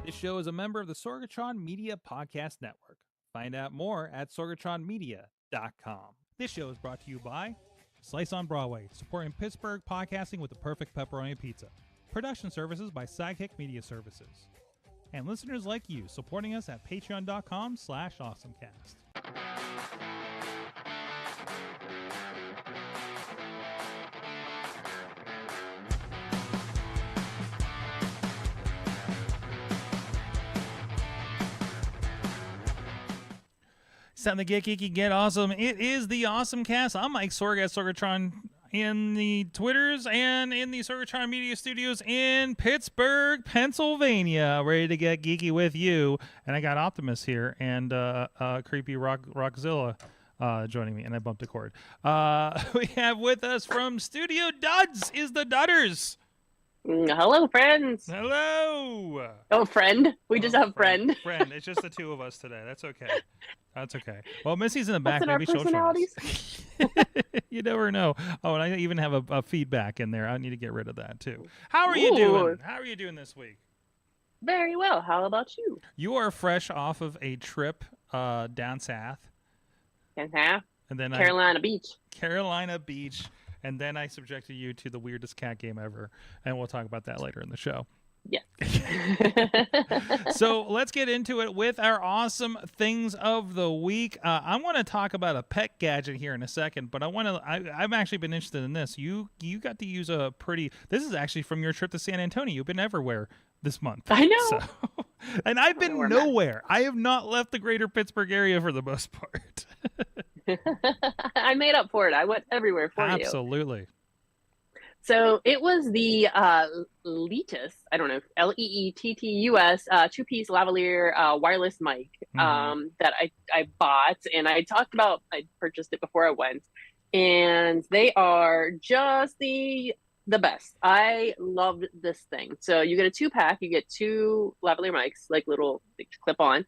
This show is a member of the Sorgatron Media Podcast Network. Find out more at sorgatronmedia.com. This show is brought to you by Slice on Broadway, supporting Pittsburgh podcasting with the perfect pepperoni pizza. Production services by Sidekick Media Services. And listeners like you, supporting us at patreon.com/awesomecast. It's time to get geeky, get awesome. It is the AwesomeCast. I'm Mike Sorg at Sorgatron in the Twitters and in the Sorgatron Media Studios in Pittsburgh, Pennsylvania. Ready to get geeky with you. And I got Optimus here and Creepy Rockzilla joining me. And I bumped a cord. We have with us from Studio Duds is the Dudders. Hello, friends. Hello. Oh, friend. We just have friend. Friend. It's just the two of us today. That's okay. That's okay. Well, Missy's in the back. In Maybe she'll join us. us. You never know. Oh, and I even have a feedback in there. I need to get rid of that too. How are you doing? How are you doing this week? Very well. How about you? You are fresh off of a trip down south. And then Carolina Beach. Carolina Beach. And then I subjected you to the weirdest cat game ever. And we'll talk about that later in the show. Yes. So let's get into it with our awesome things of the week. I want to talk about a pet gadget here in a second, but I've actually been interested in this. You got to use this is actually from your trip to San Antonio. You've been everywhere this month. I know. And I've been nowhere. I have not left the greater Pittsburgh area for the most part. I made up for it. I went everywhere for you. Absolutely. So it was the Leetus, I don't know, Leettus 2-piece lavalier wireless mic that I bought, and I purchased it before I went, and they are just the best. I loved this thing. So you get a 2-pack, you get 2 lavalier mics, like little clip on.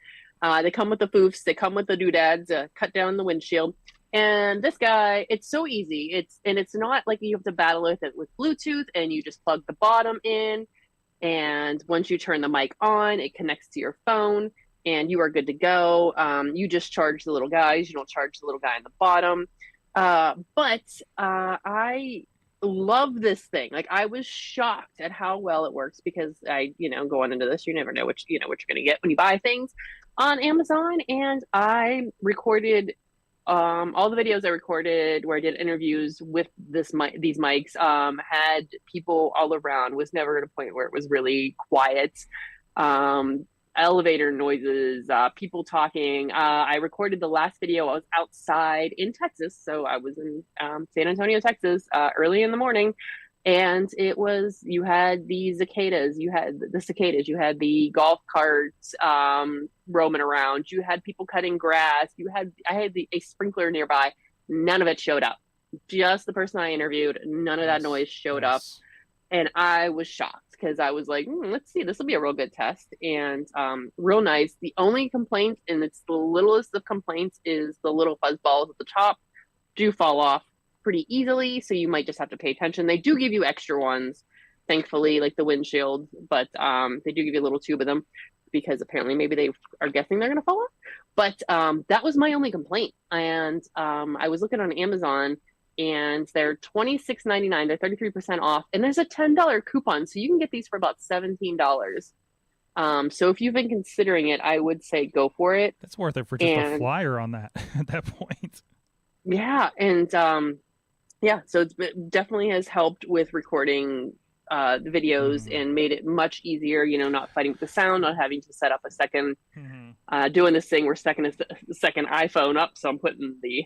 They come with the foofs, they come with the doodads, cut down the windshield. And this guy, it's so easy. It's not like you have to battle with it with Bluetooth, and you just plug the bottom in, and once you turn the mic on, it connects to your phone, and you are good to go. You just charge the little guys. You don't charge the little guy on the bottom. But I love this thing. Like, I was shocked at how well it works, because going into this, you never know what you're going to get when you buy things on Amazon. And I recorded all the videos I recorded where I did interviews with these mics, had people all around, was never at a point where it was really quiet. Elevator noises, people talking. I recorded the last video. I was outside in Texas. So I was in San Antonio, Texas, early in the morning. And you had the cicadas, you had the golf carts roaming around, you had people cutting grass, I had a sprinkler nearby. None of it showed up. Just the person I interviewed, none of that noise showed up. And I was shocked, because I was like, let's see, this will be a real good test. And real nice. The only complaint, and it's the littlest of complaints, is the little fuzz balls at the top do fall off pretty easily, so you might just have to pay attention. They do give you extra ones, thankfully, like the windshield, but they do give you a little tube of them, because apparently maybe they are guessing they're going to fall off. But that was my only complaint. And I was looking on Amazon, and they're $26.99. They're 33% off, and there's a $10 coupon, so you can get these for about $17. So if you've been considering it, I would say go for it. That's worth it for just a flyer on that at that point. Yeah, and so it definitely has helped with recording the videos and made it much easier, not fighting with the sound, not having to set up a second, doing this thing, we're second iPhone up. So I'm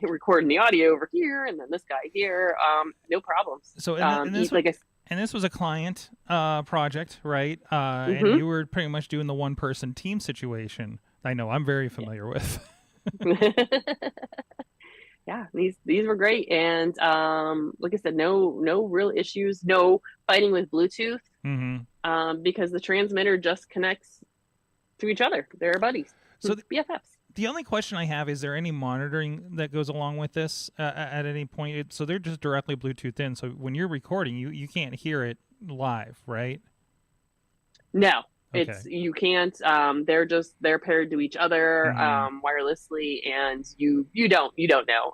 recording the audio over here, and then this guy here, no problems. So, and this was a client project, right? And you were pretty much doing the one-person team situation. I know, I'm very familiar with. Yeah, these were great, and like I said, no real issues, no fighting with Bluetooth, because the transmitter just connects to each other. They're buddies, so BFFs. The only question I have, is there any monitoring that goes along with this at any point? So they're just directly Bluetooth in. So when you're recording, you can't hear it live, right? No. Okay. You can't. They're paired to each other Mm-hmm. wirelessly, and you don't know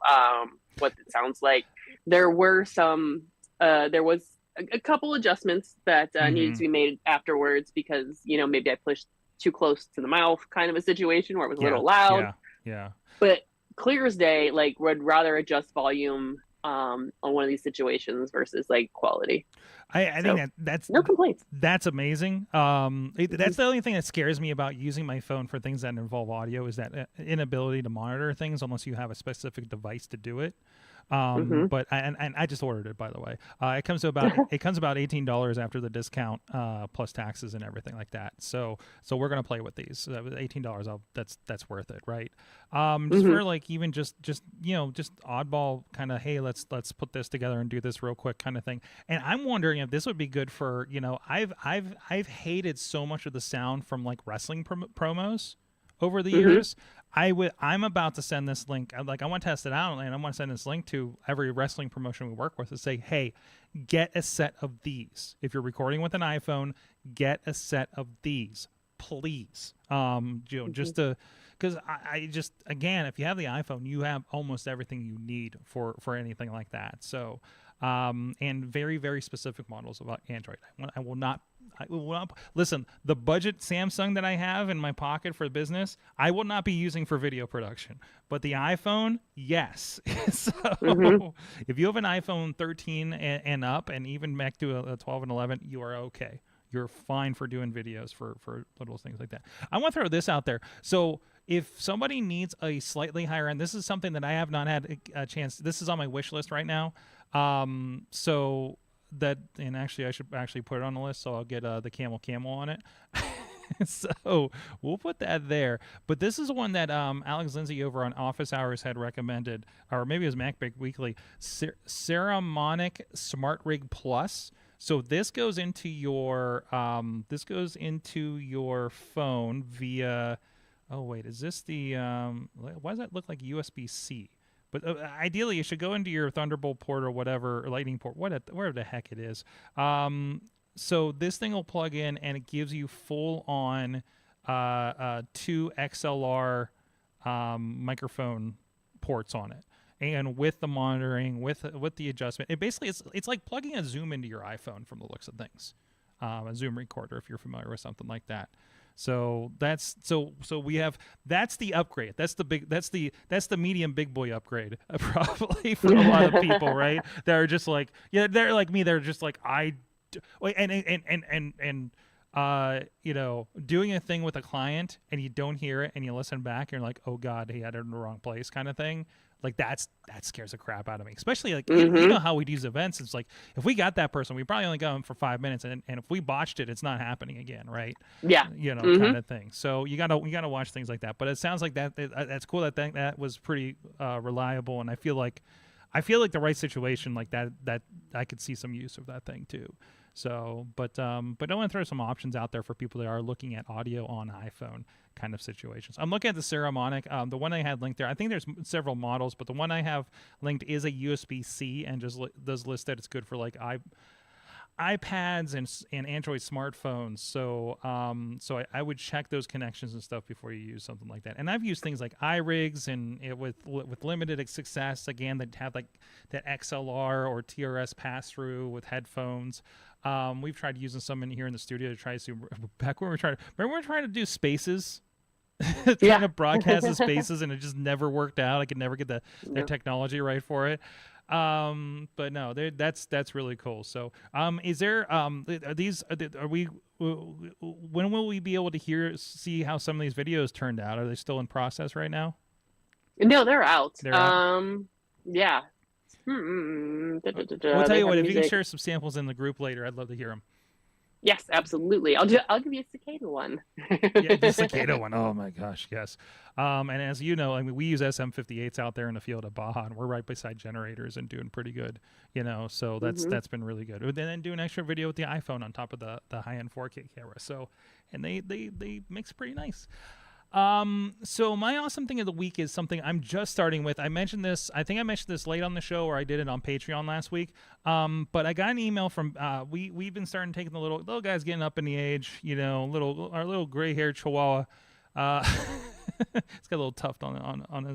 what it sounds like. There were some. There was a couple adjustments that needed Mm-hmm. to be made afterwards because maybe I pushed too close to the mouth, kind of a situation where it was a Yeah. little loud. Yeah. Yeah. But clear as day, like would rather adjust volume on one of these situations versus like quality. I think So that's no complaints. that's amazing. Mm-hmm. That's the only thing that scares me about using my phone for things that involve audio is that inability to monitor things unless you have a specific device to do it. Mm-hmm. But and I just ordered it, by the way. It comes about $18 after the discount, plus taxes and everything like that. So we're gonna play with these. $18, that's worth it, right? Just Mm-hmm. for like even just just oddball kind of, hey, let's put this together and do this real quick kind of thing. And I'm wondering if this would be good for I've hated so much of the sound from like wrestling promos over the Mm-hmm. years. I'm about to send this link. Like I want to test it out, and I want to send this link to every wrestling promotion we work with to say, hey, get a set of these. If you're recording with an iPhone, get a set of these, please. Mm-hmm. Just to because I just again, if you have the iPhone, you have almost everything you need for anything like that. So, and very very specific models of Android. I will not. I will not listen. The budget Samsung that I have in my pocket for business, I will not be using for video production. But the iPhone, yes. Mm-hmm. So if you have an iPhone 13 and up, and even back to a 12 and 11, you are okay. You're fine for doing videos for little things like that. I want to throw this out there. So if somebody needs a slightly higher end, this is something that I have not had a chance. This is on my wish list right now. So that, and actually I should actually put it on the list, so I'll get the camel on it. So we'll put that there. But this is one that Alex Lindsay over on Office Hours had recommended, or maybe it was MacBreak Weekly, Ceramonic Smart Rig Plus. So this goes into your phone via. Oh wait, is this the? Why does that look like USB-C? But ideally, it should go into your Thunderbolt port or whatever, or Lightning port, wherever the heck it is. So this thing will plug in, and it gives you full on two XLR microphone ports on it, and with the monitoring, with the adjustment, it basically it's like plugging a Zoom into your iPhone from the looks of things, a Zoom recorder if you're familiar with something like that. So we have that's the upgrade. That's the medium big boy upgrade probably for a lot of people, right? They're just like, yeah, they're like me. They're just like doing a thing with a client and you don't hear it and you listen back and you're like, oh God, he had it in the wrong place kind of thing. Like that scares the crap out of me, especially like you Mm-hmm. know how we do these events. It's like if we got that person, we probably only got them for 5 minutes, and if we botched it, it's not happening again, right? Yeah. Kind Mm-hmm. of thing. So you gotta watch things like that. But it sounds like that's cool. That was pretty reliable, and I feel like the right situation like that I could see some use of that thing too. So, but I want to throw some options out there for people that are looking at audio on iPhone kind of situations. I'm looking at the Ceramonic, the one I had linked there. I think there's several models, but the one I have linked is a USB-C and just does list that it's good for like iPads and Android smartphones. So I would check those connections and stuff before you use something like that. And I've used things like iRigs and with limited success, again, that have like that XLR or TRS pass through with headphones. We've tried using some in here in the studio to try to back when we were trying to do spaces. Trying Yeah. to broadcast the spaces, and it just never worked out. I could never get their No. technology right for it. But no, that's really cool. So is there are we when will we be able to see how some of these videos turned out? Are they still in process right now? No, they're out. They're out. Yeah. We'll tell They you have what, if you can music. share some samples in the group later, I'd love to hear them. Yes, absolutely. I'll give you a cicada one. Yeah, the cicada one. Oh my gosh, yes. And as you know, I mean, we use SM58s out there in the field of Baja, and we're right beside generators and doing pretty good. So Hmm. that's been really good. And then do an extra video with the iPhone on top of the high end 4K camera. So, and they mix pretty nice. So my awesome thing of the week is something I'm just starting with. I mentioned this. I think I mentioned this late on the show, or I did it on Patreon last week. But I got an email from we've been starting taking the little guys getting up in the age. Our little gray haired Chihuahua. Uh, it's got a little tuft on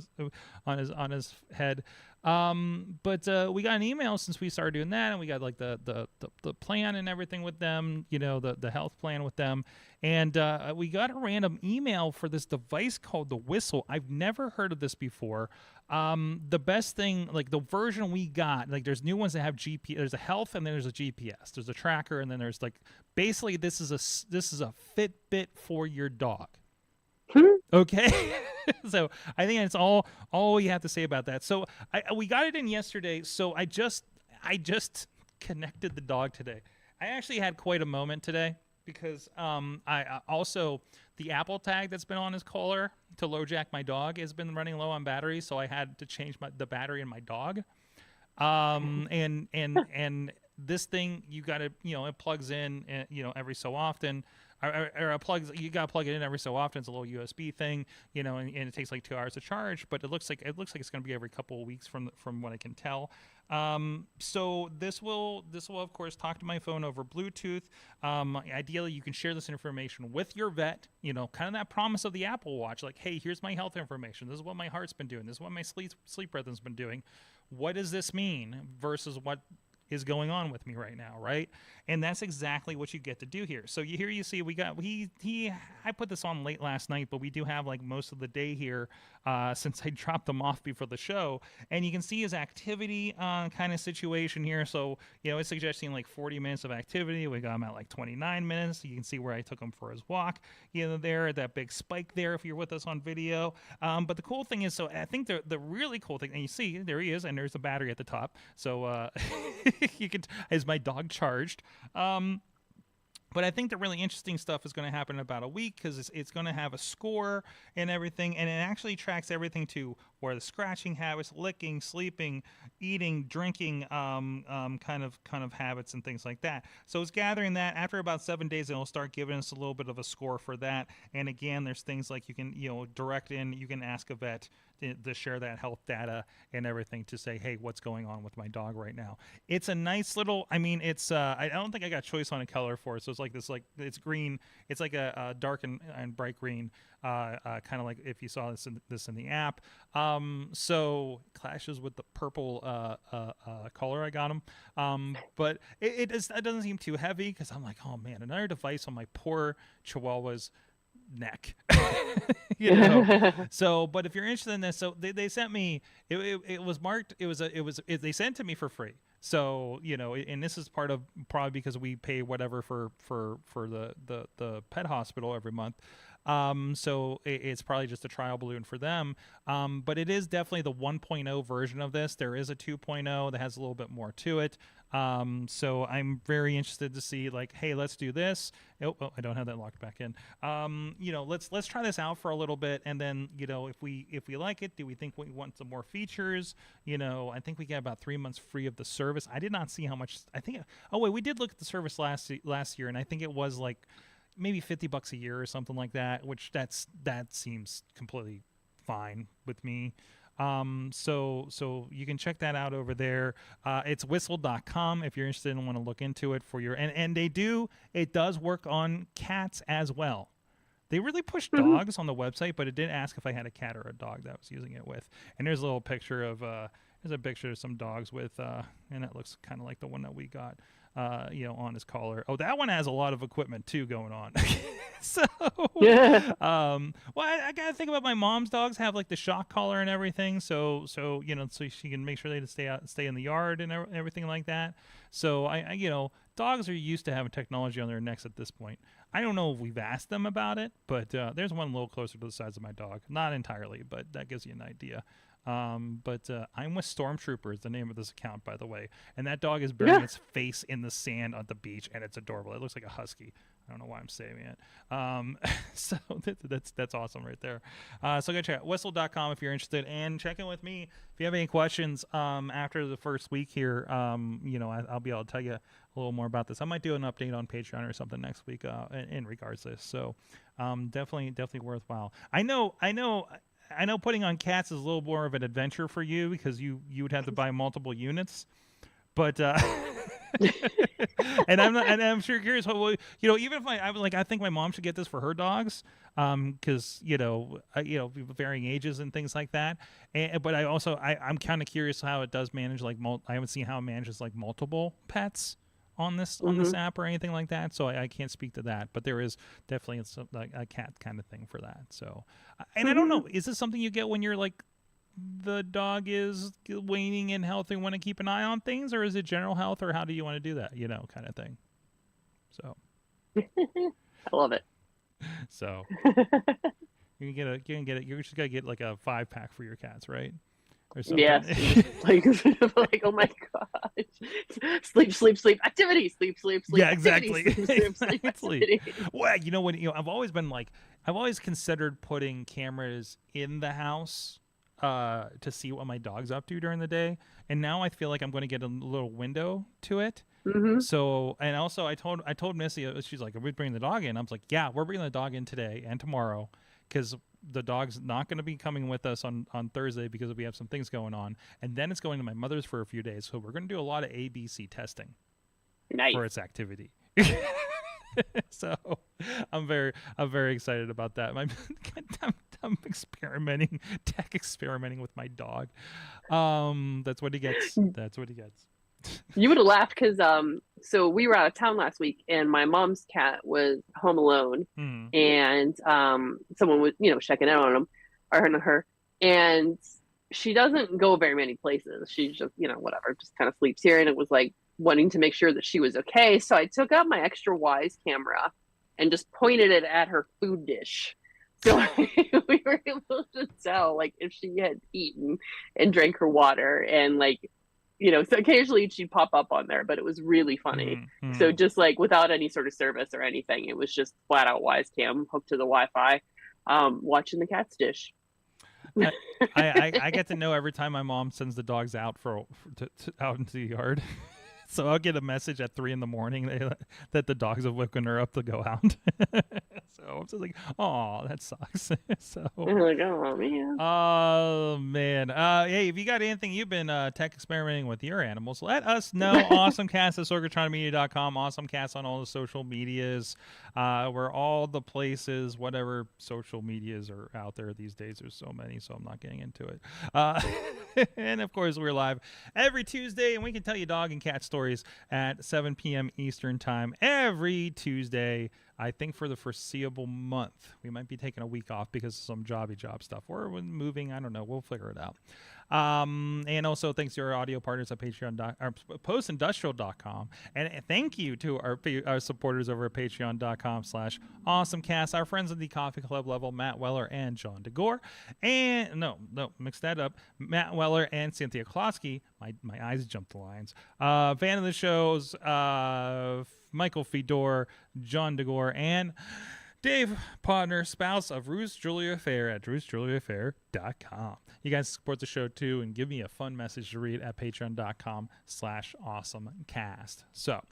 his head. But we got an email since we started doing that, and we got like the plan and everything with them, the health plan with them. And we got a random email for this device called the Whistle. I've never heard of this before. The best thing, like the version we got, like there's new ones that have GPS. There's a health, and then there's a GPS. There's a tracker, and then there's like basically this is a Fitbit for your dog. Okay. So I think that's all we have to say about that. So we got it in yesterday. So I just connected the dog today. I actually had quite a moment today because I also the Apple tag that's been on his collar to LoJack my dog has been running low on battery, so I had to change the battery in my dog. And this thing you got to it plugs in every so often. Or you gotta plug it in every so often. It's a little USB thing, and it takes like 2 hours to charge. But it looks like it's gonna be every couple of weeks from what I can tell. So this will of course talk to my phone over Bluetooth. Ideally, you can share this information with your vet. Kind of that promise of the Apple Watch, like, hey, here's my health information. This is what my heart's been doing. This is what my sleep rhythm's been doing. What does this mean versus what is going on with me right now, right? And that's exactly what you get to do here. So you see I put this on late last night, but we do have like most of the day here since I dropped them off before the show, and you can see his activity kind of situation here. So it's suggesting like 40 minutes of activity. We got him at like 29 minutes. You can see where I took him for his walk, there, that big spike there if you're with us on video. But the cool thing is, so I think the really cool thing, and you see there he is, and there's the battery at the top. So is my dog charged? But I think the really interesting stuff is going to happen in about a week because it's going to have a score and everything, and it actually tracks everything to where the scratching habits, licking, sleeping, eating, drinking, kind of habits and things like that. So it's gathering that. After about 7 days, it'll start giving us a little bit of a score for that. And again, there's things like you can direct in. You can ask a vet to share that health data and everything to say, hey, what's going on with my dog right now? It's a nice little, it's I don't think I got choice on a color for it, so it's like this, like it's green, it's like a dark and bright green, kind of like if you saw this in the app. So clashes with the purple color I got him, but it doesn't seem too heavy because I'm like, oh man, another device on my poor Chihuahua's neck. So but if you're interested in this, so they sent me it was marked, they sent it to me for free. So and this is part of probably because we pay whatever for the pet hospital every month. So it's probably just a trial balloon for them. But it is definitely the 1.0 version of this. There is a 2.0 that has a little bit more to it. So I'm very interested to see, like, hey, let's do this. Oh, I don't have that locked back in. Let's try this out for a little bit, and then if we like it, do we think we want some more features? I think we get about 3 months free of the service. I did not see how much. We did look at the service last year, and I think it was like maybe $50 a year or something like that, which that seems completely fine with me. So you can check that out over there. It's whistle.com if you're interested and want to look into it for your, and it does work on cats as well. They really pushed dogs on the website, but it did ask if I had a cat or a dog that I was using it with. And there's a little picture of some dogs with, and it looks kind of like the one that we got, on his collar. Oh, that one has a lot of equipment too going on. So, I gotta think about my mom's dogs have like the shock collar and everything. So she can make sure they stay in the yard and everything like that. So dogs are used to having technology on their necks at this point. I don't know if we've asked them about it, but there's one a little closer to the size of my dog. Not entirely, but that gives you an idea. But I'm with Stormtrooper is the name of this account, by the way. And that dog is burying its face in the sand on the beach, and it's adorable. It looks like a husky. I don't know why I'm saving it. So that's awesome right there. So go check out whistle.com if you're interested, and check in with me if you have any questions after the first week here. I'll be able to tell you a little more about this. I might do an update on Patreon or something next week in regards to this. So definitely worthwhile. I know putting on cats is a little more of an adventure for you because you would have to buy multiple units. But and I'm sure curious. Even if I was like, I think my mom should get this for her dogs, because varying ages and things like that. But I'm kind of curious how it does manage I haven't seen how it manages like multiple pets on this app or anything like that. So I can't speak to that. But there is definitely a cat kind of thing for that. So, and I don't know, is this something you get when you're like, the dog is waning in health and want to keep an eye on things, or is it general health, or how do you want to do that, kind of thing? So I love it. So you can get it. You're just gotta get like a 5-pack for your cats, right? Or something. Yeah, like oh my gosh, sleep, activity, sleep. Yeah, exactly. Sleep, activity. Well, I've always considered putting cameras in the house to see what my dog's up to during the day, and now I feel like I'm going to get a little window to it. So, and also I told Missy, she's like, "Are we bringing the dog in?" I was like, "Yeah, we're bringing the dog in today and tomorrow, because the dog's not going to be coming with us on Thursday because we have some things going on, and then it's going to my mother's for a few days. So we're going to do a lot of ABC testing for its activity." So I'm very excited about that. I'm tech experimenting with my dog. That's what he gets. You would have laughed because so we were out of town last week, and my mom's cat was home alone, and someone was checking out on him or on her, and she doesn't go very many places. She just whatever, just kind of sleeps here, and it was like wanting to make sure that she was okay. So I took out my extra wise camera and just pointed it at her food dish. So we were able to tell like if she had eaten and drank her water, and so occasionally she'd pop up on there, but it was really funny. So just like without any sort of service or anything, it was just flat out wise cam hooked to the Wi-Fi, watching the cat's dish. I get to know every time my mom sends the dogs out out into the yard. So I'll get a message at 3 a.m. that the dogs have woken her up to go out. So I'm just like, oh, that sucks. So I'm like, oh man. Oh man. Hey, if you got anything you've been tech experimenting with your animals, let us know. AwesomeCast at sorgatronmedia.com. AwesomeCast on all the social medias. We're all the places, whatever social medias are out there these days. There's so many, so I'm not getting into it. And of course, we're live every Tuesday, and we can tell you dog and cat stories at 7 p.m. Eastern time every Tuesday. I think for the foreseeable month. We might be taking a week off because of some job stuff, or when moving. I don't know. We'll figure it out. And also thanks to our audio partners at postindustrial.com. And thank you to our supporters over at patreon.com/awesomecast. Our friends at the Coffee Club level, Matt Weller and John DeGore. And no, mix that up. Matt Weller and Cynthia Klosky. My eyes jumped the lines. Fan of the shows, Michael Fedor, John DeGore, and Dave Podner, spouse of Ruth Julia Fair at ruthjuliafair.com. You guys support the show too, and give me a fun message to read at patreon.com/awesomecast. So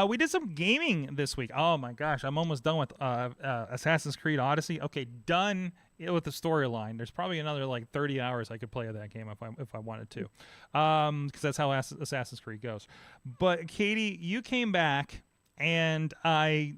we did some gaming this week. Oh my gosh, I'm almost done with Assassin's Creed Odyssey. Okay, done with the storyline. There's probably another like 30 hours I could play of that game if I wanted to, because that's how Assassin's Creed goes. But Katie, you came back. And I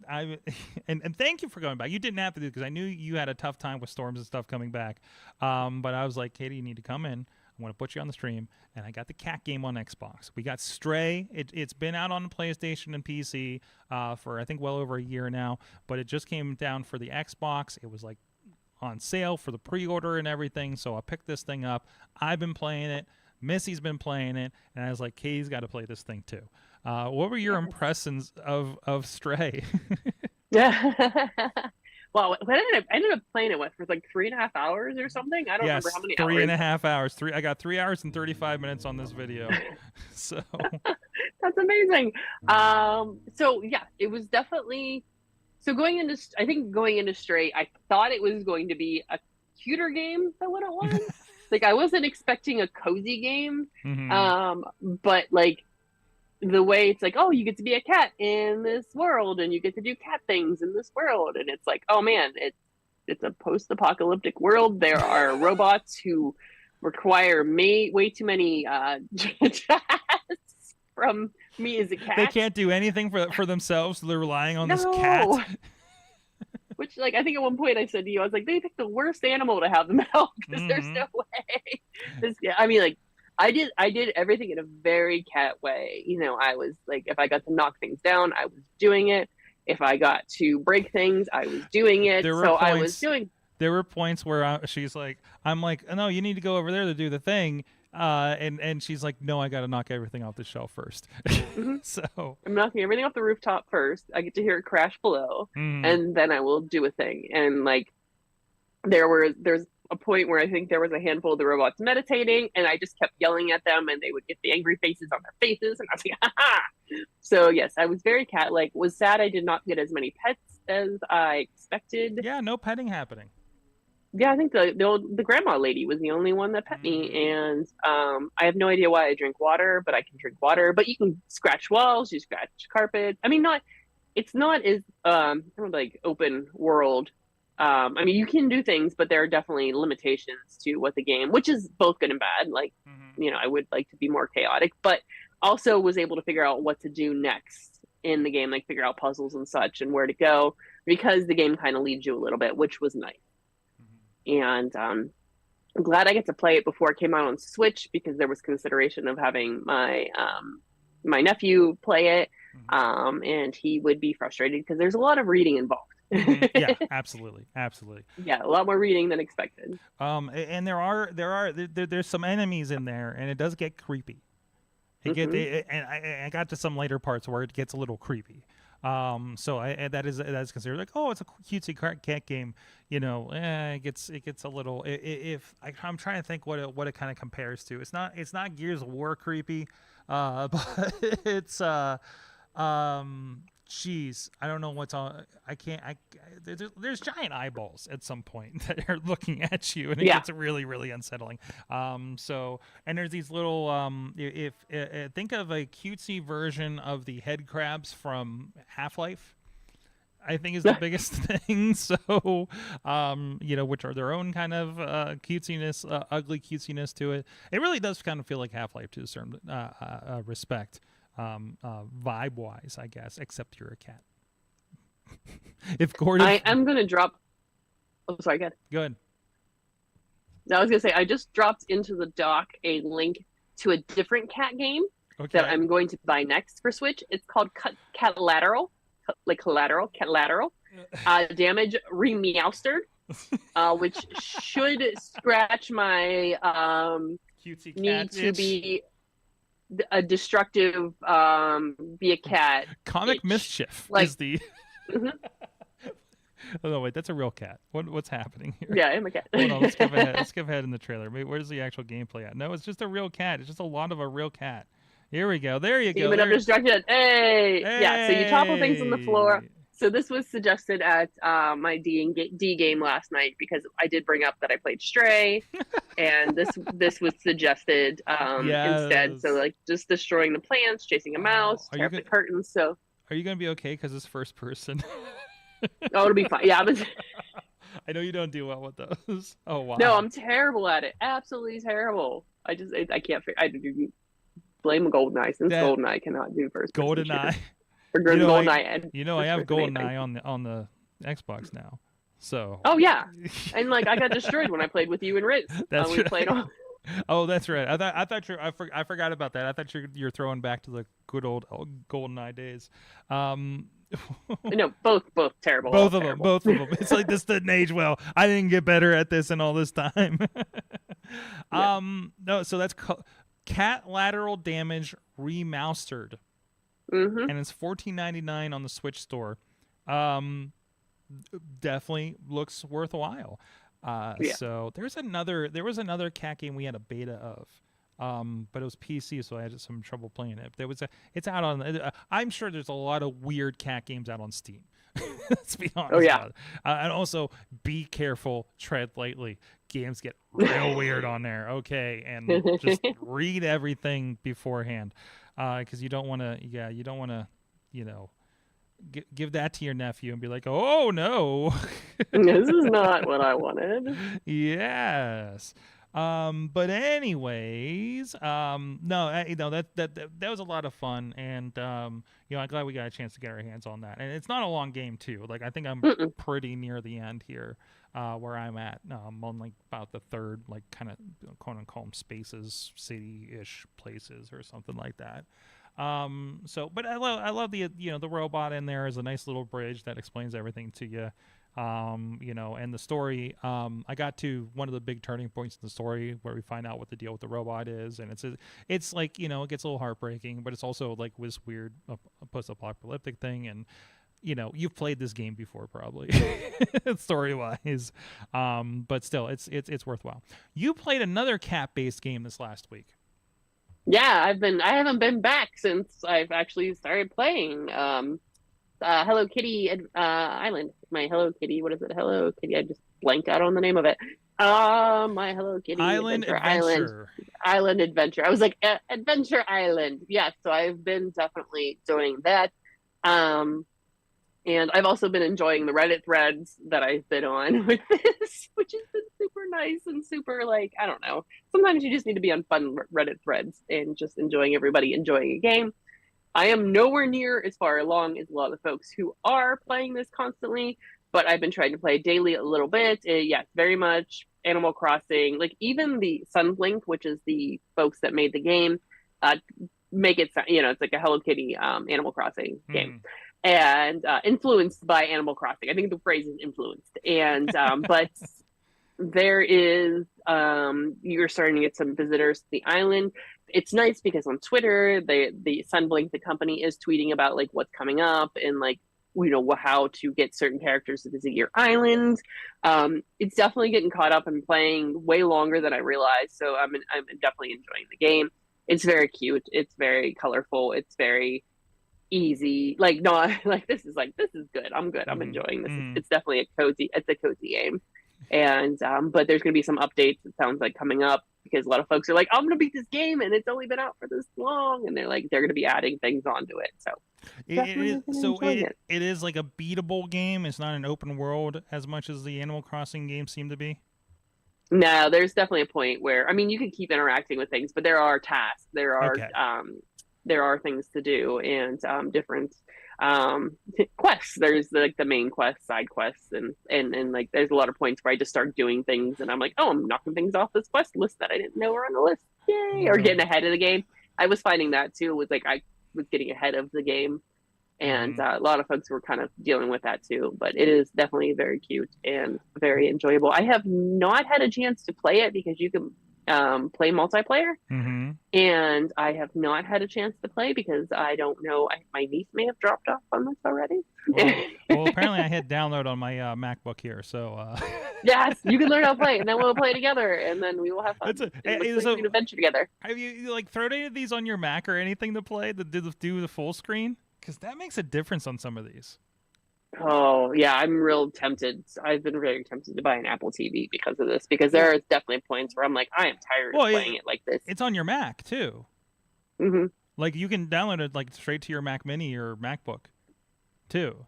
thank you for going back. You didn't have to do it because I knew you had a tough time with storms and stuff coming back. But I was like, Katie, you need to come in. I want to put you on the stream. And I got the cat game on Xbox. We got Stray. It's been out on the PlayStation and PC for I think well over a year now. But it just came down for the Xbox. It was like on sale for the pre-order and everything. So I picked this thing up. I've been playing it. Missy's been playing it. And I was like, Katie's got to play this thing too. What were your impressions of Stray? Well, I ended up playing it for like 3.5 hours or something. I don't remember Yes, how many three hours. and a half hours. I got 3 hours and 35 minutes on this video. So That's amazing. So yeah, it was definitely so I think going into Stray, I thought it was going to be a cuter game than what it was. Like I wasn't expecting a cozy game. mhm. But like the way it's like, oh, you get to be a cat in this world and you get to do cat things in this world. And it's like, oh man, it's a post-apocalyptic world. There are robots who require way too many tasks from me as a They cat. can't do anything for themselves. So they're relying on this cat. No. Which, like, I think at one point I said to you, I was like, they picked the worst animal to have them help because there's no way. I mean, like, I did everything in a very cat way. You know, I was like, if I got to knock things down, I was doing it. If I got to break things, I was doing it. I was doing. There were points where she's like, I'm like, no, you need to go over there to do the thing. And she's like, no, I got to knock everything off the shelf first. Mm-hmm. So I'm knocking everything off the rooftop first. I get to hear it crash below, and then I will do a thing. And like, there's a point where I think there was a handful of the robots meditating, and I just kept yelling at them, and they would get the angry faces on their faces, and I was like, ha ha. So yes, I was very cat-like. Was sad I did not get as many pets as I expected. Yeah, no petting happening. Yeah, I think the grandma lady was the only one that pet me, and I have no idea why I drink water, but I can drink water. But you can scratch walls, you scratch carpet. I mean, it's not as kind of like open world. I mean, you can do things, but there are definitely limitations to what the game, which is both good and bad. Like, you know, I would like to be more chaotic, but also was able to figure out what to do next in the game, like figure out puzzles and such and where to go, because the game kind of leads you a little bit, which was nice. And I'm glad I get to play it before it came out on Switch, because there was consideration of having my my nephew play it, and he would be frustrated because there's a lot of reading involved. Yeah, absolutely. Yeah, a lot more reading than expected. And there's some enemies in there, and it does get creepy. And I got to some later parts where it gets a little creepy. So that is considered like, oh, it's a cutesy cat game, you know. It gets a little. If I'm trying to think what it kind of compares to. It's not Gears of War creepy, but it's Jeez, I don't know what's on. I can't. There's giant eyeballs at some point that are looking at you, and it gets really, really unsettling. So, and there's these little. If think of a cutesy version of the head crabs from Half-Life, I think is the biggest thing. So, you know, which are their own kind of cutesiness, ugly cutesiness to it. It really does kind of feel like Half-Life to a certain respect. Vibe wise, I guess, except you're a cat. If Gordon, I'm gonna drop. Oh, sorry, go ahead. Good. I was gonna say I just dropped into the dock a link to a different cat game that I'm going to buy next for Switch. It's called Catlateral, like collateral, Catlateral. Damage Remeowstered, which should scratch my cutesy cat need to itch. be a destructive be a cat comic itch. Mischief like, is the oh no, wait, that's a real cat. What's happening here? Yeah, I'm a cat. Hold on, let's skip ahead in the trailer. Wait, where's the actual gameplay at? No, it's just a real cat. It's just a lot of a real cat. Here we go. There you go. Demon of Destruction. Hey! Yeah, so you topple things on the floor. So this was suggested at my D game last night, because I did bring up that I played Stray, and this was suggested instead. So like just destroying the plants, chasing a mouse, tear up the curtains. So are you gonna be okay because it's first person? Oh, it'll be fine. Yeah, but I know you don't do well with those. Oh wow. No, I'm terrible at it. Absolutely terrible. I can't figure. I do blame GoldenEye, since GoldenEye cannot do first person. GoldenEye. I have GoldenEye on the Xbox now. So. Oh yeah, and like I got destroyed when I played with you and Riz. That's we played on. Oh, that's right. I thought I forgot about that. I thought you're throwing back to the good old GoldenEye days. No, both terrible. Both of them. It's like this didn't age well. I didn't get better at this in all this time. No, so that's Cat Lateral Damage Remastered. And it's $14.99 on the Switch store. definitely looks worthwhile. Yeah. So there was another cat game we had a beta of. But it was PC, so I had some trouble playing it. It's out on. I'm sure there's a lot of weird cat games out on Steam. Let's be honest. Oh, yeah. About it. And also, be careful, tread lightly. Games get real weird on there. Okay, and just read everything beforehand, because you don't want to. Yeah, you don't want to. Give that to your nephew and be like, oh no, This is not what I wanted. yes. But anyways, no, that was a lot of fun, and I'm glad we got a chance to get our hands on that. And it's not a long game too. Like I think I'm pretty near the end here, where I'm at. I'm on like about the third, like kind of quote unquote spaces, city-ish places or something like that. But I love the robot in there is a nice little bridge that explains everything to you. And the story, I got to one of the big turning points in the story where we find out what the deal with the robot is, and it's like, it gets a little heartbreaking, but it's also like this weird post-apocalyptic thing, and you've played this game before probably, story-wise, but still, it's worthwhile. You played another cat-based game this last week. Yeah, I haven't been back since I've actually started playing Hello Kitty Island. My Hello Kitty, what is it? Hello Kitty. I just blanked out on the name of it. My Hello Kitty Island Adventure. I was like Adventure Island. Yeah, so I've been definitely doing that. And I've also been enjoying the Reddit threads that I've been on with this, which has been super nice and super, like, I don't know. Sometimes you just need to be on fun Reddit threads and just enjoying everybody enjoying a game. I am nowhere near as far along as a lot of folks who are playing this constantly, but I've been trying to play daily a little bit. Yes, very much Animal Crossing. Like, even the Sunblink, which is the folks that made the game, make it, it's like a Hello Kitty Animal Crossing game. And influenced by Animal Crossing. I think the phrase is influenced. And but there is you're starting to get some visitors to the island. It's nice because on Twitter, the Sunblink, the company, is tweeting about like what's coming up and like how to get certain characters to visit your island. It's definitely getting caught up and playing way longer than I realized. So I'm definitely enjoying the game. It's very cute. It's very colorful. It's very easy, like not like this is good. I'm good. I'm enjoying this. It's definitely a cozy game. And but there's gonna be some updates, it sounds like, coming up, because a lot of folks are like, I'm gonna beat this game and it's only been out for this long, and they're gonna be adding things onto it. So it is like a beatable game. It's not an open world as much as the Animal Crossing games seem to be. No, there's definitely a point where, I mean, you can keep interacting with things, but there are tasks, there are things to do, and different quests. There's like the main quest, side quests, and like there's a lot of points where I just start doing things and I'm like, oh, I'm knocking things off this quest list that I didn't know were on the list. Yay! Or getting ahead of the game. I was finding that too, was like I was getting ahead of the game, and a lot of folks were kind of dealing with that too. But it is definitely very cute and very enjoyable. I have not had a chance to play it because you can play multiplayer, and I have not had a chance to play because I don't know, my niece may have dropped off on this already. Well, apparently I hit download on my MacBook here, so yes, you can learn how to play, and then we'll play together, and then we will have fun. It's an adventure together. Have you like thrown any of these on your Mac or anything to play that do the full screen? Because that makes a difference on some of these. Oh, yeah, I'm real tempted. I've been very tempted to buy an Apple TV because of this, because there are definitely points where I'm like, I am tired of playing it like this. It's on your Mac, too. Like, you can download it like straight to your Mac Mini or MacBook, too.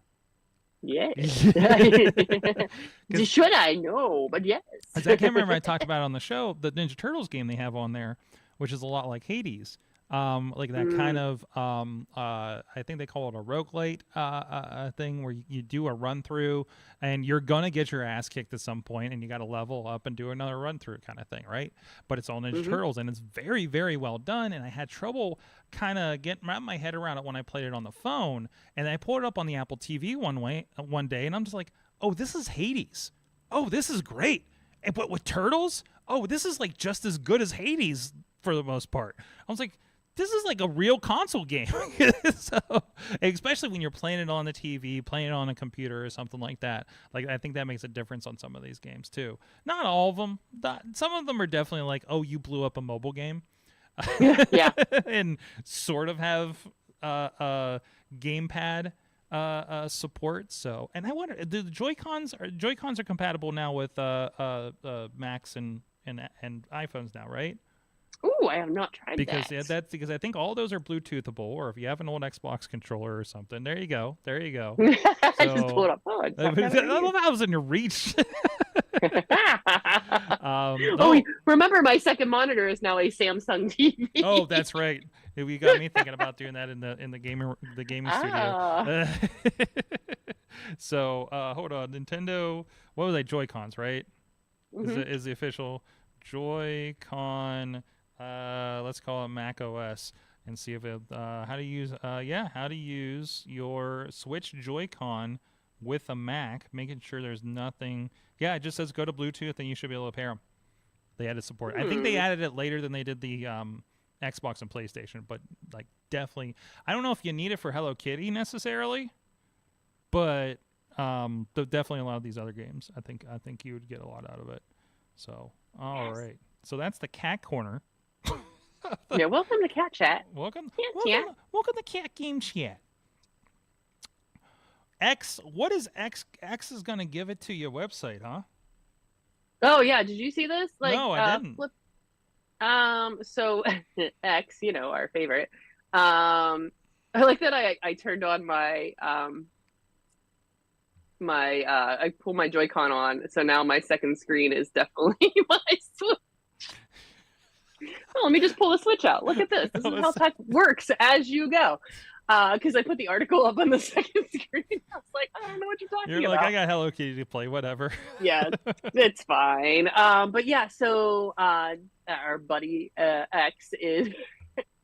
Yeah. Should I? No, but yes. I can't remember, I talked about it on the show, the Ninja Turtles game they have on there, which is a lot like Hades. Like that kind of, I think they call it a roguelite thing, where you do a run through and you're going to get your ass kicked at some point and you got to level up and do another run through kind of thing, right? But it's all Ninja Turtles, and it's very, very well done. And I had trouble kind of getting my head around it when I played it on the phone. And I pulled it up on the Apple TV one day, and I'm just like, oh, this is Hades. Oh, this is great. But with turtles, oh, this is like just as good as Hades for the most part. I was like, this is like a real console game. So, especially when you're playing it on the TV, playing it on a computer or something like that. Like, I think that makes a difference on some of these games too. Not all of them. Some of them are definitely like, oh, you blew up a mobile game. Yeah. And sort of have gamepad support. So, and I wonder, the Joy-Cons are compatible now with Macs and iPhones now, right? Ooh, I have not tried Because that. that's because I think all those are Bluetoothable, or if you have an old Xbox controller or something, there you go. I just So, pulled up. Oh, I love how it was in your reach. Oh, remember my second monitor is now a Samsung TV. Oh, that's right. You got me thinking about doing that in the gaming studio. So hold on, Nintendo. What was I? Joy-Cons, right? Mhm. Is the official Joy-Con? Let's call it Mac OS and see if it how to use your Switch Joy-Con with a Mac, making sure there's nothing. Yeah, it just says go to Bluetooth and you should be able to pair them. They added support. I think they added it later than they did the Xbox and PlayStation, but like definitely, I don't know if you need it for Hello Kitty necessarily, but definitely a lot of these other games, I think you would get a lot out of it. So, all right. So that's the cat corner. Yeah, welcome to Cat Chat. Welcome to Cat Game Chat. What is X? X is gonna give it to your website, huh? Oh yeah, did you see this? Like, No, I didn't. So X, our favorite. I like that I turned on my I pulled my Joy-Con on, so now my second screen is definitely my Switch. Oh, let me just pull the Switch out. Look at this. This is how tech works as you go. Because I put the article up on the second screen. I was like, I don't know what you're talking about. You're like, I got Hello Kitty to play, whatever. Yeah, it's fine. But yeah, so our buddy X is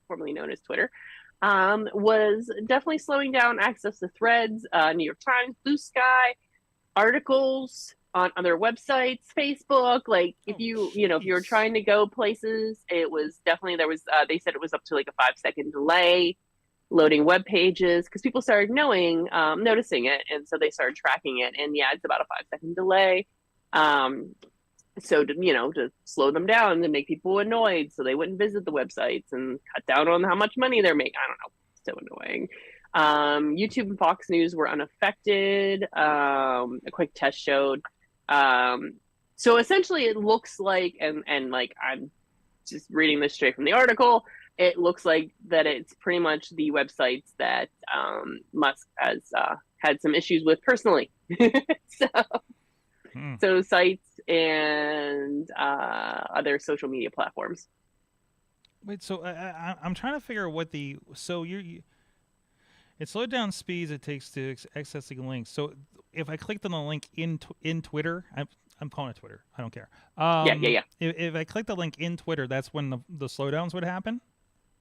formerly known as Twitter, was definitely slowing down access to threads, New York Times, Blue Sky, articles on their websites, Facebook. Like if if you were trying to go places, it was definitely they said it was up to like a 5-second delay loading web pages because people started noticing it, and so they started tracking it. And yeah, it's about a 5-second delay. So to slow them down and make people annoyed, so they wouldn't visit the websites and cut down on how much money they're making. I don't know, so annoying. YouTube and Fox News were unaffected. A quick test showed. So essentially, it looks like, and like I'm just reading this straight from the article. It looks like that it's pretty much the websites that Musk has had some issues with personally. So sites and other social media platforms. Wait, so I'm trying to figure out what it slowed down speeds it takes to accessing links. So if I clicked on the link in Twitter, I'm calling it Twitter. I don't care. Yeah. If I click the link in Twitter, that's when the slowdowns would happen?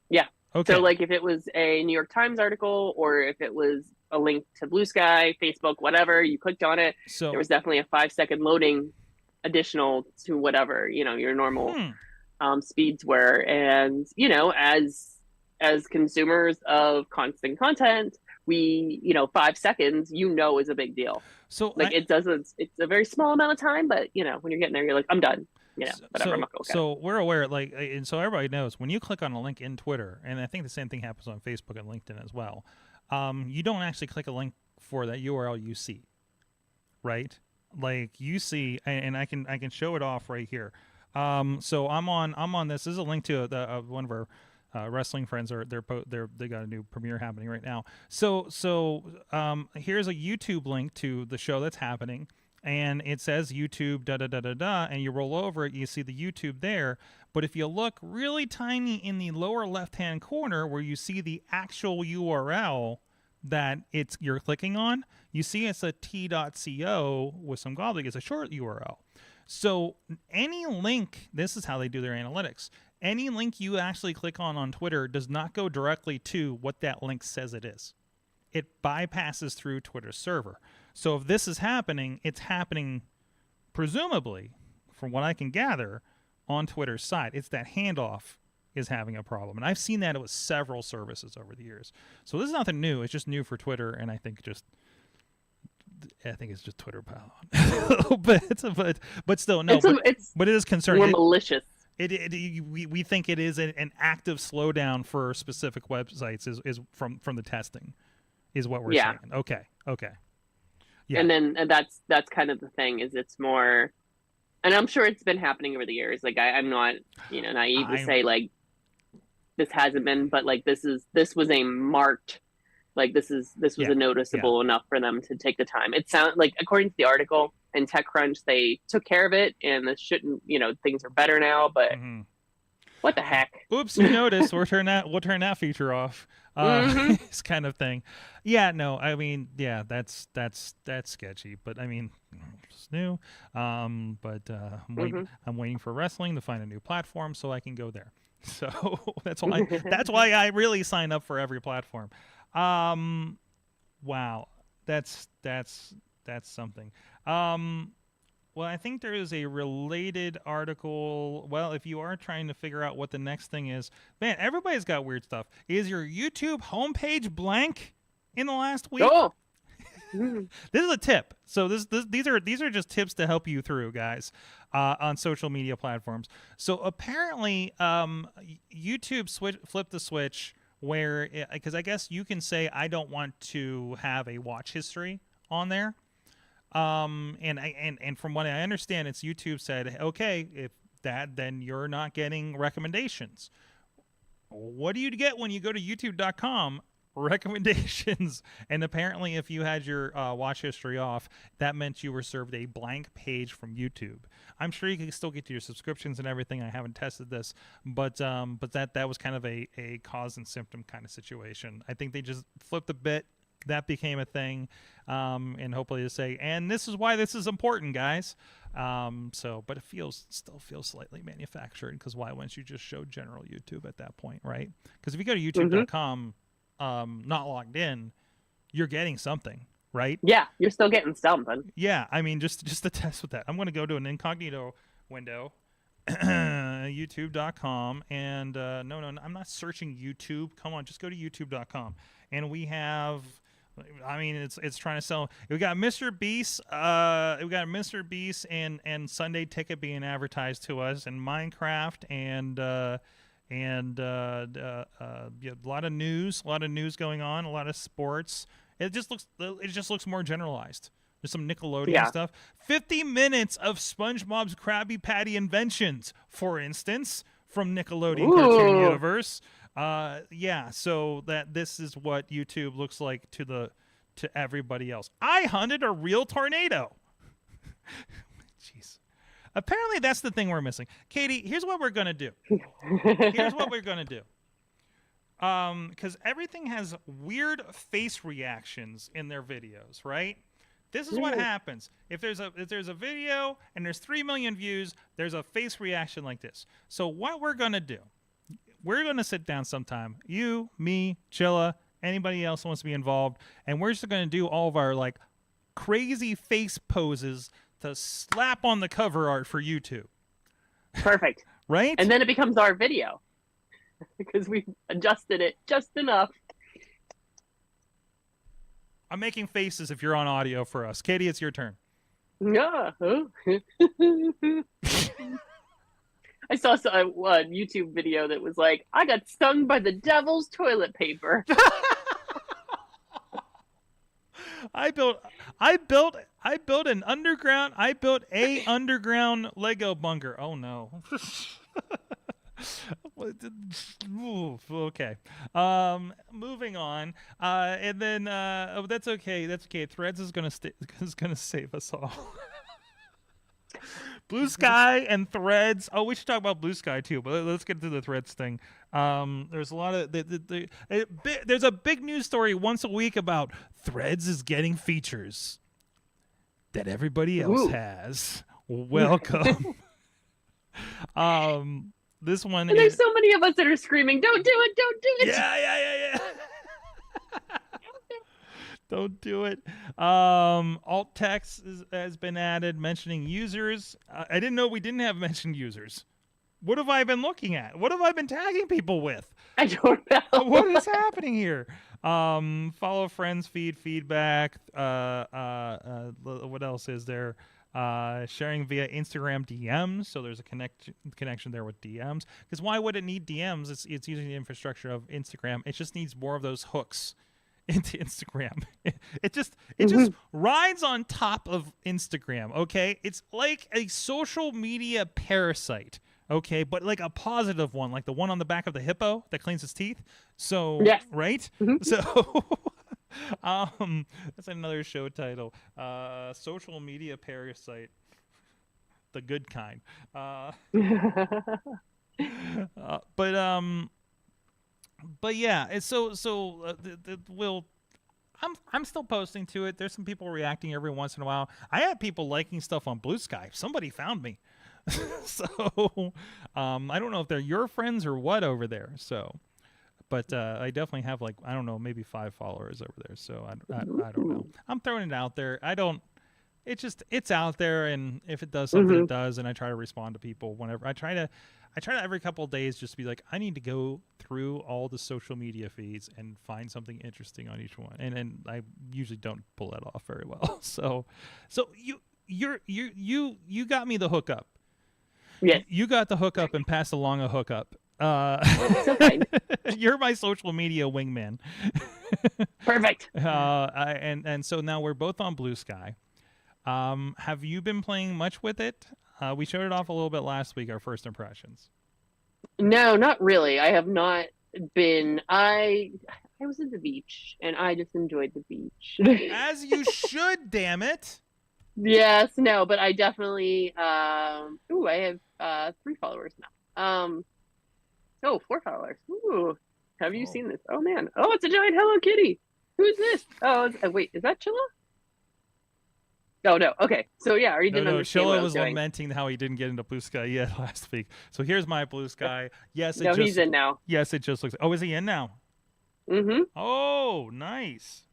Yeah. Okay. So like if it was a New York Times article or if it was a link to Blue Sky, Facebook, whatever, you clicked on it, so there was definitely a 5-second loading additional to whatever, your normal speeds were. And, as consumers of constant content, we, 5 seconds, is a big deal. So like it's a very small amount of time, but when you're getting there, you're like, I'm done. Whatever. I'm not gonna so we're aware, like, and so everybody knows when you click on a link in Twitter, and I think the same thing happens on Facebook and LinkedIn as well. You don't actually click a link for that URL you see, right? Like you see, and I can show it off right here. So I'm on this. This is a link to one of our wrestling friends. They got a new premiere happening right now. So here's a YouTube link to the show that's happening. And it says YouTube, and you roll over it, you see the YouTube there. But if you look really tiny in the lower left-hand corner where you see the actual URL that you're clicking on, you see it's a t.co with some gobbledygook. It's a short URL. So any link, this is how they do their analytics. Any link you actually click on Twitter does not go directly to what that link says it is. It bypasses through Twitter's server. So if this is happening, it's happening, presumably, from what I can gather, on Twitter's side. It's that handoff, is having a problem, and I've seen that with several services over the years. So this is nothing new. It's just new for Twitter, and I think it's just Twitter pile on. but still no. But it is concerning. More malicious. We think it is an active slowdown for specific websites is from the testing, is what we're saying. Okay. Yeah. And that's kind of the thing, is it's more, and I'm sure it's been happening over the years. Like I'm not naive to say like this hasn't been, but like this was a marked, like this was a noticeable enough for them to take the time. It sounds like, according to the article in TechCrunch, they took care of it, and this shouldn't, things are better now, but what the heck? Oops, you noticed. We'll turn that feature off. This kind of thing. Yeah, no, I mean, yeah, that's sketchy, but I mean, it's new. I'm waiting for wrestling to find a new platform so I can go there. So that's why I really sign up for every platform. Wow, that's something. Well, I think there is a related article. Well, if you are trying to figure out what the next thing is, man, everybody's got weird stuff. Is your YouTube homepage blank in the last week? Oh. This is a tip. So these are just tips to help you through, guys, on social media platforms. So apparently, YouTube flipped the switch where, because I guess you can say I don't want to have a watch history on there. And from what I understand, it's YouTube said, okay, if that, then you're not getting recommendations. What do you get when you go to youtube.com? Recommendations. And apparently, if you had your watch history off, that meant you were served a blank page from YouTube. I'm sure you can still get to your subscriptions and everything. I haven't tested this, but that was kind of a cause and symptom kind of situation. I think they just flipped a bit. That became a thing, and hopefully to say, and this is why this is important, guys. But it still feels slightly manufactured, because why wouldn't you just show general YouTube at that point, right? Because if you go to youtube.com, not logged in, you're getting something, right? Yeah, you're still getting something. Yeah, I mean, just to test with that, I'm going to go to an incognito window, youtube.com, and no, I'm not searching YouTube. Come on, just go to youtube.com, and we have. I mean, it's trying to sell. We got Mr. Beast. We got Mr. Beast and Sunday Ticket being advertised to us, and Minecraft, and a lot of news going on, a lot of sports. It just looks more generalized. There's some Nickelodeon stuff. 50 minutes of SpongeBob's Krabby Patty inventions, for instance, from Nickelodeon Cartoon Universe. So that this is what YouTube looks like to everybody else. I hunted a real tornado. Jeez. Apparently that's the thing we're missing. Katie, here's what we're going to do. Because everything has weird face reactions in their videos, right? This is what happens. If there's a video and there's 3 million views, there's a face reaction like this. So what we're going to do, we're going to sit down sometime, you, me, Chilla, anybody else who wants to be involved, and we're just going to do all of our like crazy face poses to slap on the cover art for YouTube. Perfect. Right? And then it becomes our video because we've adjusted it just enough. I'm making faces if you're on audio for us. Katie, it's your turn. Yeah. I saw a YouTube video that was like, I got stung by the devil's toilet paper. I built a underground Lego bunker. Oh no. Okay. Moving on. And then that's okay. That's okay. Threads is gonna save us all. Blue Sky and Threads. Oh, we should talk about Blue Sky too, but let's get to the Threads thing. There's a lot of there's a big news story once a week about Threads is getting features that everybody else has. Welcome. This one. And there's so many of us that are screaming, "Don't do it! Don't do it!" Yeah. Don't do it. Alt text has been added mentioning users. I didn't know we didn't have mentioned users. What have I been looking at? What have I been tagging people with? I don't know. What is happening here? Follow friends, feedback. What else is there? Sharing via Instagram DMs. So there's a connection there with DMs. Because why would it need DMs? It's using the infrastructure of Instagram. It just needs more of those hooks into Instagram. It just rides on top of Instagram. Okay, it's like a social media parasite. Okay, but like a positive one, like the one on the back of the hippo that cleans its teeth. So Yes. right. Mhm. So that's another show title. Social media parasite, the good kind. But yeah, it's I'm still posting to it. There's some people reacting every once in a while. I had people liking stuff on Blue Sky. Somebody found me. So I don't know if they're your friends or what over there. So, but I definitely have like, I don't know, maybe 5 followers over there. So I don't know. I'm throwing it out there. It's out there, and if it does something, it does. And I try to respond to people whenever I try to every couple of days just be like, I need to go through all the social media feeds and find something interesting on each one. And I usually don't pull that off very well. So you got me the hookup. Yes. You got the hookup and passed along a hookup. So kind. You're my social media wingman. Perfect. And so now we're both on Blue Sky. Have you been playing much with it? We showed it off a little bit last week, our first impressions. No, not really. I have not been. I was at the beach, and I just enjoyed the beach. As you should, damn it. Yes, no, but I definitely. I have 3 followers now. 4 followers. Ooh, have you seen this? Oh man! Oh, it's a giant Hello Kitty. Who's this? Oh, wait, is that Chilla? Oh no. Okay, so yeah, or you didn't understand Chilla what I was doing. lamenting how he didn't get into Blue Sky yet last week. So here's my Blue Sky. Yes, He's in now. Yes, it just looks. Oh, is he in now? Mm-hmm. Oh, nice.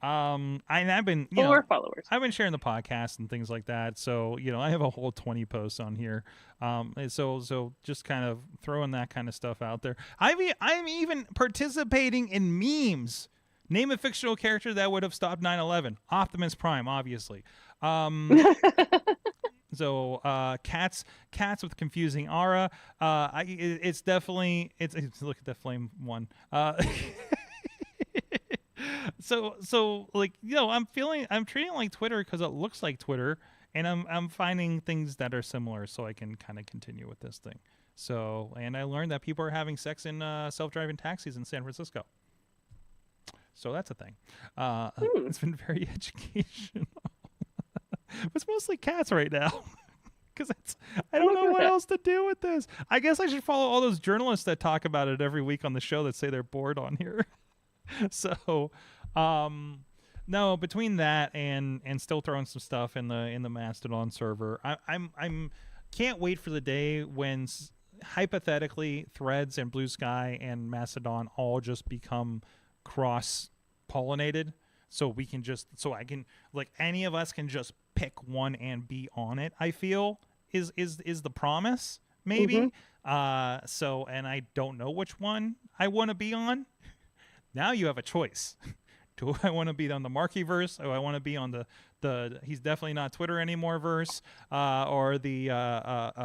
I've been 4 followers. I've been sharing the podcast and things like that. So I have a whole 20 posts on here. And so just kind of throwing that kind of stuff out there. I'm even participating in memes. Name a fictional character that would have stopped 9/11. Optimus Prime, obviously. So cats with confusing aura. It's definitely look at the flame one. So like I'm treating it like Twitter because it looks like Twitter, and I'm finding things that are similar so I can kind of continue with this thing. So, and I learned that people are having sex in self-driving taxis in San Francisco. So that's a thing. It's been very educational. It's mostly cats right now. Because I don't know what else to do with this. I guess I should follow all those journalists that talk about it every week on the show that say they're bored on here. So, no, between that and still throwing some stuff in the Mastodon server, I'm can't wait for the day when hypothetically Threads and Blue Sky and Mastodon all just become cross-pollinated. So I can like any of us can just pick one and be on it. I feel is the promise maybe. So and I don't know which one I want to be on. Now you have a choice. Do I want to be on the Markyverse? Do I want to be on the he's definitely not Twitter anymore verse, or the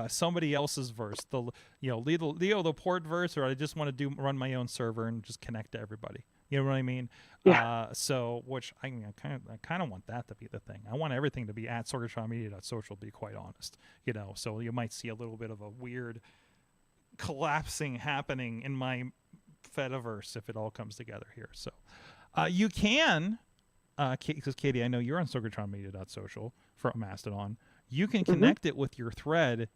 somebody else's verse, the Leo Laporte verse, or I just want to run my own server and just connect to everybody. You know what I mean? Yeah. So which I kind of want that to be the thing. I want everything to be at sorgatronmedia.social, to be quite honest. So you might see a little bit of a weird collapsing happening in my Fediverse if it all comes together here. So you can, because Katie, I know you're on sorgatronmedia.social for Mastodon. You can connect it with your thread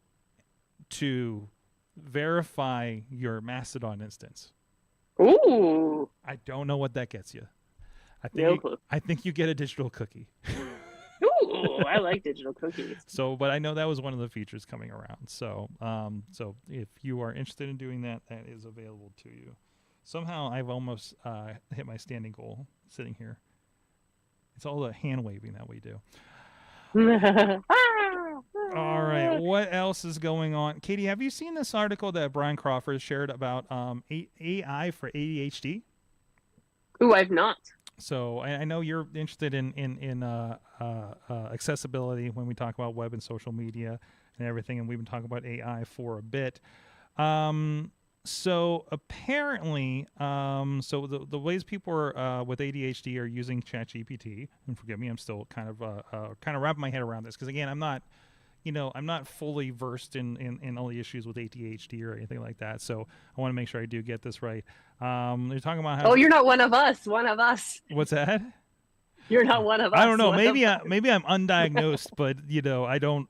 to verify your Mastodon instance. Ooh. I don't know what that gets you. I think you get a digital cookie. Ooh, I like digital cookies. So, but I know that was one of the features coming around. So, so if you are interested in doing that, that is available to you. Somehow I've almost hit my standing goal sitting here. It's all the hand waving that we do. All right. What else is going on? Katie, have you seen this article that Brian Crawford shared about AI for ADHD? Ooh, I've not. So I know you're interested in accessibility when we talk about web and social media and everything, and we've been talking about AI for a bit. So apparently, so the ways people are, with ADHD are using ChatGPT, and forgive me, I'm still kind of wrapping my head around this because again, I'm not fully versed in all the issues with ADHD or anything like that. So I want to make sure I do get this right. They're talking about how. Oh, you're not one of us. One of us. What's that? You're not one of us. I don't know. Maybe I'm undiagnosed, but I don't.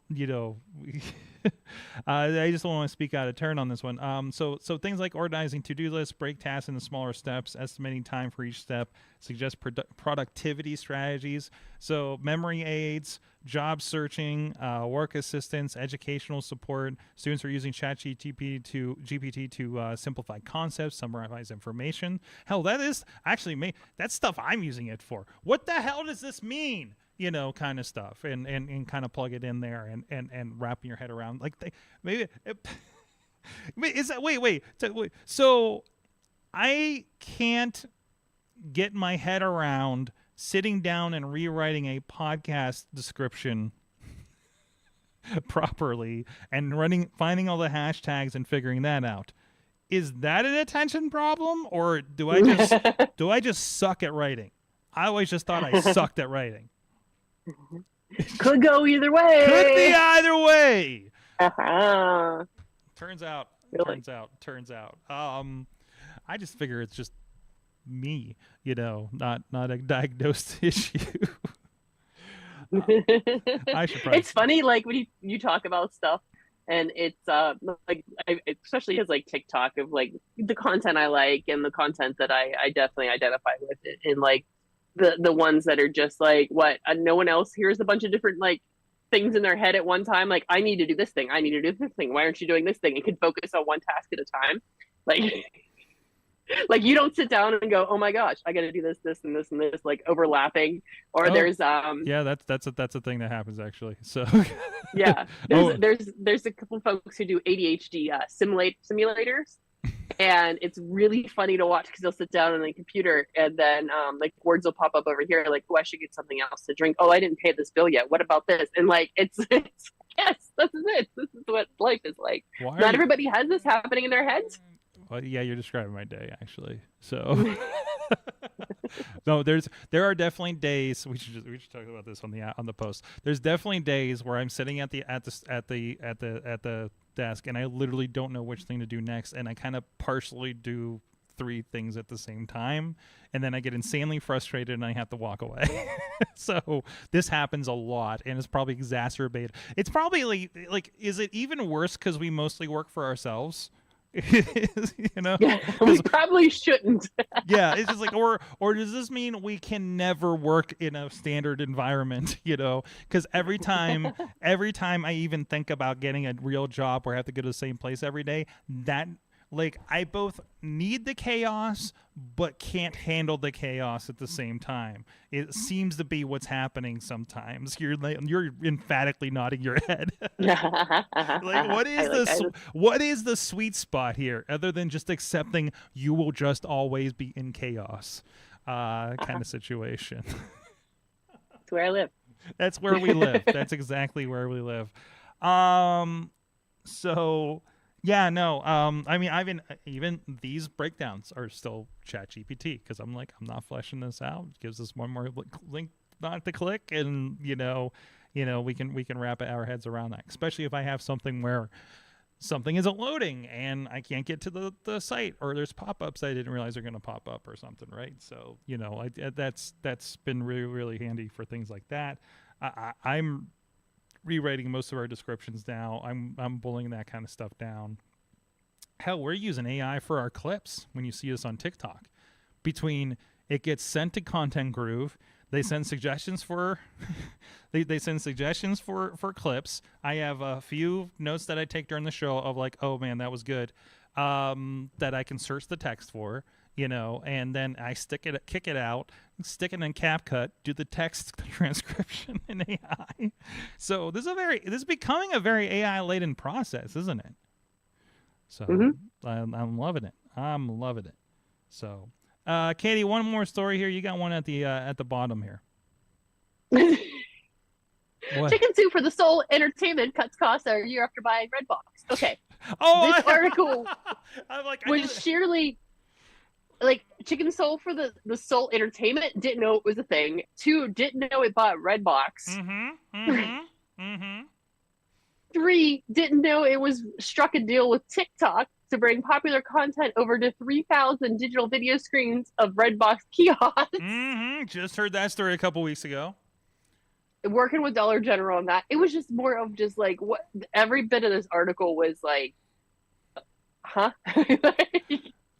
I just don't want to speak out of turn on this one. So things like organizing to-do lists, break tasks into smaller steps, estimating time for each step, suggest productivity strategies. So memory aids, job searching, work assistance, educational support. Students are using GPT to simplify concepts, summarize information. Hell, that is actually me. That's stuff I'm using it for. What the hell does this mean? Kind of stuff, and kind of plug it in there and wrapping your head around like is that wait so I can't get my head around sitting down and rewriting a podcast description properly and finding all the hashtags and figuring that out. Is that an attention problem, or do I just suck at writing? I always just thought I sucked at writing. Could go either way. Could be either way. Uh-huh. Turns out. Really? Turns out. I just figure it's just me, not a diagnosed issue. I should probably. It's funny, like when you talk about stuff, and it's like especially as like TikTok of like the content I like and the content that I definitely identify with it, and like the ones that are just like what no one else hears a bunch of different like things in their head at one time. Like, I need to do this thing. I need to do this thing. Why aren't you doing this thing? It could focus on one task at a time. Like, like you don't sit down and go, oh my gosh, I got to do this, this, and this, and this, like overlapping. Or there's yeah, that's a thing that happens actually. So yeah, there's a couple folks who do ADHD simulators. And it's really funny to watch because they'll sit down on the computer and then like words will pop up over here like, oh, I should get something else to drink. Oh, I didn't pay this bill yet. What about this? And like it's yes, this is it. This is what life is like. Not everybody has this happening in their heads. Well, yeah, you're describing my day actually. So no, there are definitely days. We should talk about this on the post. There's definitely days where I'm sitting at the desk and I literally don't know which thing to do next, and I kind of partially do 3 things at the same time, and then I get insanely frustrated and I have to walk away. So this happens a lot, and it's probably exacerbated. It's probably like is it even worse because we mostly work for ourselves? Yeah, we probably shouldn't. Yeah, it's just like, or does this mean we can never work in a standard environment? Because every time I even think about getting a real job where I have to go to the same place every day, that like I both need the chaos but can't handle the chaos at the same time. It seems to be what's happening sometimes. You're emphatically nodding your head. Like, what is the sweet spot here other than just accepting you will just always be in chaos kind of situation? That's where I live. That's where we live. That's exactly where we live. So yeah, no. I mean, even these breakdowns are still ChatGPT because I'm not fleshing this out. It gives us one more link not to click, and we can wrap our heads around that. Especially if I have something where something isn't loading and I can't get to the site, or there's pop-ups I didn't realize are going to pop up or something, right? So that's been really, really handy for things like that. I'm rewriting most of our descriptions now. I'm bullying that kind of stuff down. Hell, we're using AI for our clips when you see us on TikTok. Between it gets sent to Content Groove, they send suggestions for they send suggestions for clips. I have a few notes that I take during the show of like, oh man, that was good, that I can search the text for. and then I kick it out, stick it in CapCut, do the text transcription in AI. So this is becoming a very AI laden process, isn't it? So I'm loving it. I'm loving it. So, Katie, one more story here. You got one at the bottom here. What? Chicken soup for the soul entertainment cuts costs a year after buying Redbox. Okay. Oh, this article I'm like, was sheerly like Chicken Soul for the soul entertainment didn't know it was a thing. 2, didn't know it bought Redbox. 3, didn't know it was struck a deal with TikTok to bring popular content over to 3,000 digital video screens of Redbox kiosks. Just heard that story a couple weeks ago. Working with Dollar General on that, it was just more of just like what every bit of this article was like, huh?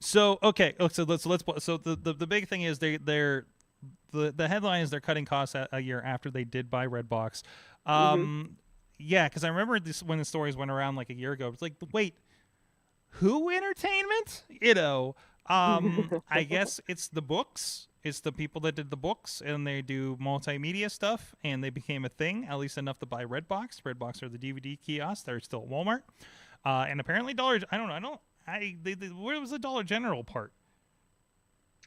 So okay, so the big thing is the headline is they're cutting costs a year after they did buy Redbox. Yeah, because I remember this when the stories went around like a year ago. It's like, wait, who entertainment? I guess it's the books. It's the people that did the books, and they do multimedia stuff, and they became a thing, at least enough to buy Redbox. Redbox are the DVD kiosks. They're still at Walmart. And apparently where was the Dollar General part?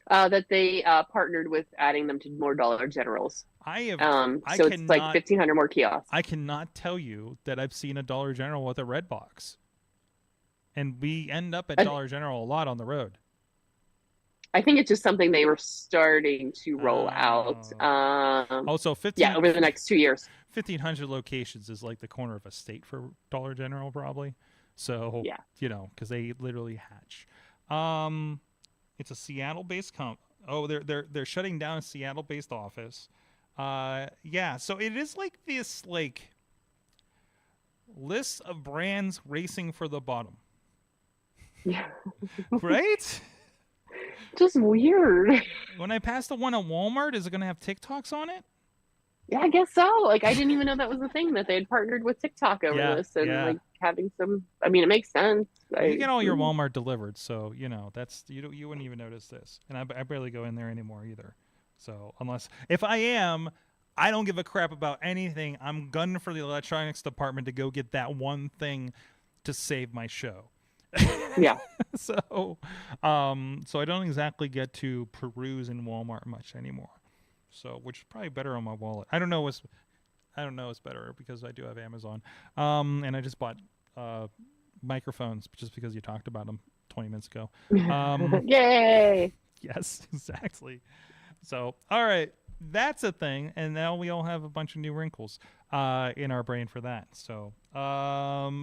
That they partnered with adding them to more Dollar Generals. So it's like 1,500 more kiosks. I cannot tell you that I've seen a Dollar General with a Redbox. And we end up at Dollar General a lot on the road. I think it's just something they were starting to roll out. Also, over the next 2 years. 1,500 locations is like the corner of a state for Dollar General, probably. So, because they literally hatch. It's a Seattle-based they're shutting down a Seattle-based office. So it is like this list of brands racing for the bottom. Yeah. Right? Just weird. When I pass the one at Walmart, is it going to have TikToks on it? Yeah, I guess so. Like, I didn't even know that was the thing, that they had partnered with TikTok over this, and like having some. I mean, it makes sense. You get all your Walmart delivered, so that's you wouldn't even notice this. And I barely go in there anymore either. So if I am, I don't give a crap about anything. I'm gunning for the electronics department to go get that one thing to save my show. Yeah. So I don't exactly get to peruse in Walmart much anymore. So, which is probably better on my wallet. I don't know what's better because I do have Amazon. And I just bought microphones just because you talked about them 20 minutes ago. Yay! Yes, exactly. So, all right, that's a thing, and now we all have a bunch of new wrinkles in our brain for that. So,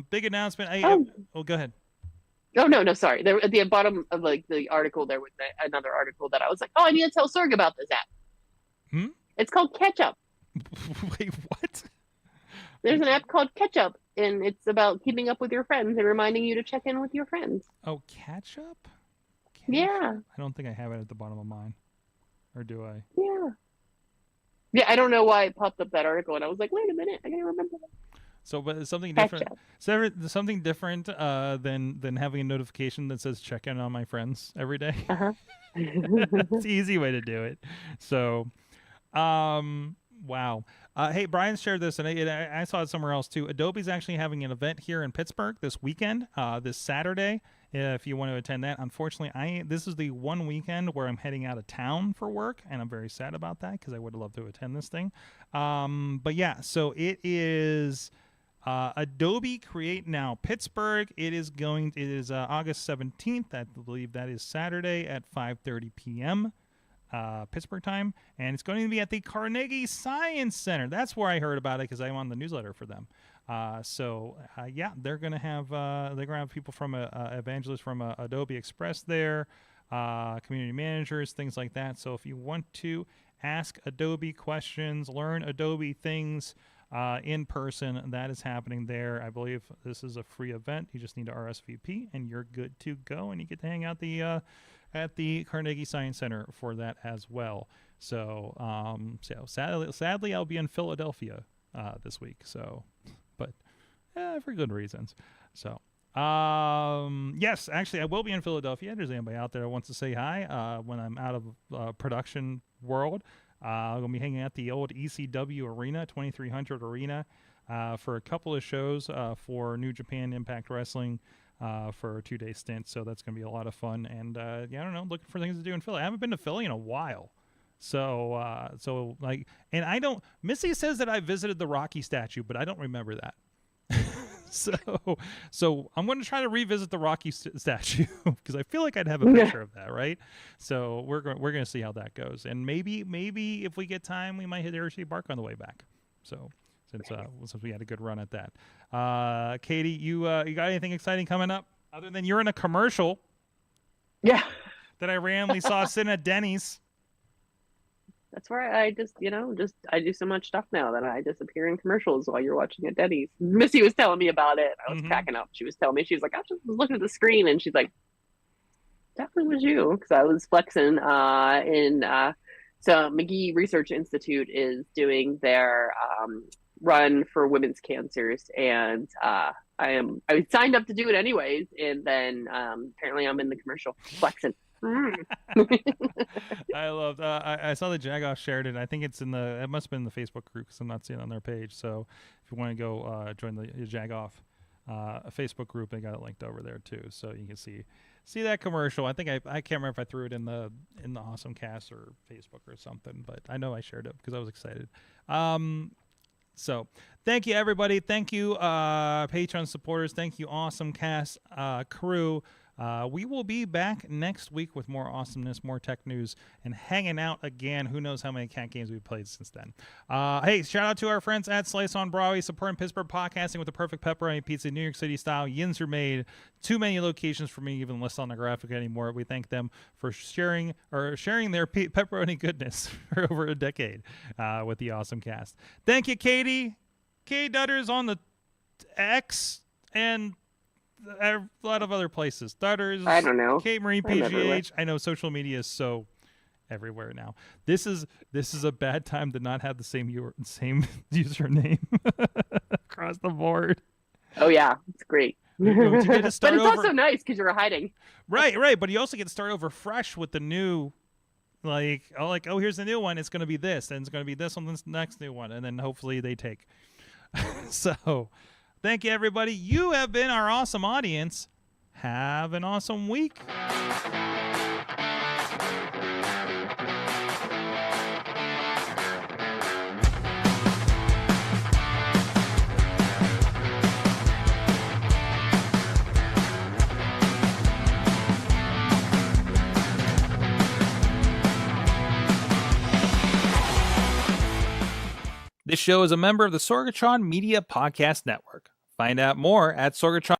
big announcement. Go ahead. Oh, no, sorry. There at the bottom of like the article, there was another article that I was like, oh, I need to tell Sorg about this app. It's called Ketchup. Wait, what? There's an app called Ketchup, and it's about keeping up with your friends and reminding you to check in with your friends. Oh, Ketchup? Yeah. I don't think I have it at the bottom of mine. Or do I? Yeah. Yeah, I don't know why it popped up that article, and I was like, wait a minute, I gotta remember that. So, but it's something different. Something different than having a notification that says check in on my friends every day. It's the easy way to do it. So, wow. Hey, Brian shared this, and I saw it somewhere else too. Adobe's actually having an event here in Pittsburgh this weekend, this Saturday. If you want to attend that, unfortunately, this is the one weekend where I'm heading out of town for work, and I'm very sad about that because I would have loved to attend this thing. But yeah, so it is. Adobe Create Now Pittsburgh. It is August 17th. I believe that is Saturday at 5:30 p.m. Pittsburgh time, and it's going to be at the Carnegie Science Center. That's where I heard about it because I'm on the newsletter for them. They're gonna have people from evangelists from Adobe Express there, community managers, things like that. So if you want to ask Adobe questions, learn Adobe things. In person, that is happening there. I believe this is a free event. You just need to RSVP, and you're good to go. And you get to hang out at the Carnegie Science Center for that as well. So, sadly, I'll be in Philadelphia this week. So, but for good reasons. So, Yes, actually, I will be in Philadelphia. If there's anybody out there that wants to say hi when I'm out of production world. I'm going to be hanging out the old ECW Arena, 2300 Arena, for a couple of shows for New Japan Impact Wrestling for a 2-day stint. So that's going to be a lot of fun. And yeah, I don't know, looking for things to do in Philly. I haven't been to Philly in a while. So like, and I don't, Missy says that I visited the Rocky statue, but I don't remember that. So I'm going to try to revisit the Rocky statue because I feel like I'd have a picture of that, right? So we're going to see how that goes, and maybe if we get time, we might hit Hershey Park on the way back. So since we had a good run at that, Katie, you got anything exciting coming up other than you're in a commercial? Yeah, that I randomly saw sitting at Denny's. That's where I just, I do so much stuff now that I disappear in commercials while you're watching at Denny's. Missy was telling me about it. I was cracking up. She was telling me, she was like, I just was looking at the screen, and she's like, definitely was you, because I was flexing so McGee Research Institute is doing their run for women's cancers, and I signed up to do it anyways, and then apparently I'm in the commercial flexing. I loved. I saw the Jagoff shared it. I think it's it must have been in the Facebook group because I'm not seeing it on their page. So if you want to go join the Jagoff Facebook group, they got it linked over there too, so you can see that commercial. I think I can't remember if I threw it in the AwesomeCast or Facebook or something, but I know I shared it because I was excited. So thank you everybody. Thank you Patreon supporters. Thank you AwesomeCast crew. We will be back next week with more awesomeness, more tech news, and hanging out again. Who knows how many cat games we've played since then. Hey, shout out to our friends at Slice on Broadway, supporting Pittsburgh podcasting with the perfect pepperoni pizza, New York City style. Yins are made. Too many locations for me to even list on the graphic anymore. We thank them for sharing their pepperoni goodness for over a decade with the AwesomeCast. Thank you, Katie. K Dutters on the X and a lot of other places. Stutters. I don't know. Kate Marie PGH. I know social media is so everywhere now. This is a bad time to not have the same username across the board. Oh yeah, it's great. But it's also nice because you're hiding. Right. But you also get to start over fresh with the new, oh, here's the new one. It's going to be this, and it's going to be this on this next new one, and then hopefully they take. So. Thank you, everybody. You have been our awesome audience. Have an awesome week. This show is a member of the Sorgatron Media Podcast Network. Find out more at Sorgatron.